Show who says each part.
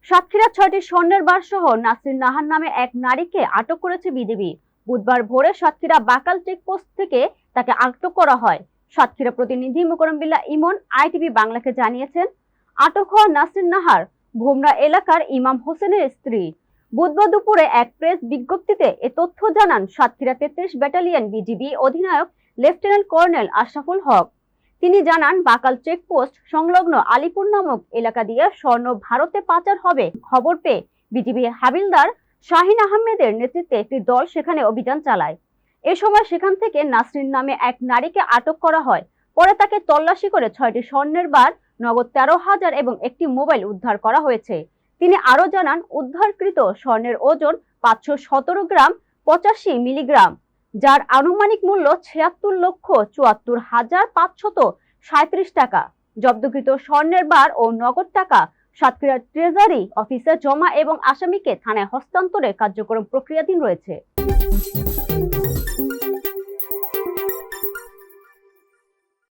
Speaker 1: সাতক্ষীরার ৬টি স্বর্ণের বার সহ নাসরিন নাহার নামে এক নারীকে আটক করেছে বিজিবি। বুধবার ভোরে সাতক্ষীরা বাকাল চেকপোস্ট থেকে তাকে আটক করা হয়। সাতক্ষীরা প্রতিনিধি মোকাররম বিল্লাহ ইমন আইটিভি বাংলাকে জানিয়েছেন, আটক হওয়া নাসরিন নাহার ভোমরা এলাকার ইমাম হোসেনের স্ত্রী। বুধবার দুপুরে এক প্রেস বিজ্ঞপ্তিতে এ তথ্য জানান সাতক্ষীরা ৩৩ ব্যাটালিয়ন বিজিবি অধিনায়ক লেফটেন্যান্ট কর্নেল আশরাফুল হক। তিনি জানান, বাকাল চেকপোস্ট সংলগ্ন আলিপুর নামক এলাকা দিয়ে স্বর্ণ ভারতে পাচার হবে খবর পেয়ে বিজিবি হাবিলদার শাহিন আহমেদের নেতৃত্বে একটি দল সেখানে অভিযান চালায়। এ সময় সেখান থেকে নাসরিন নামে এক নারীকে আটক করা হয়। পরে তাকে তল্লাশি করে ৬টি স্বর্ণের বার, নগদ ১৩,০০০ এবং একটি মোবাইল উদ্ধার করা হয়েছে। তিনি আরো জানান, উদ্ধারকৃত স্বর্ণের ওজন ৫১৭ গ্রাম ৮৫ মিলিগ্রাম, যার আনুমানিক মূল্য ৭৬,৭৪,৫৩৭ টাকা। জব্দকৃত স্বর্ণের বার ও নগদ টাকা সাতক্ষীরা ট্রেজারি অফিসে জমা এবং আসামিকে থানায় হস্তান্তরের কার্যক্রম প্রক্রিয়াধীন রয়েছে।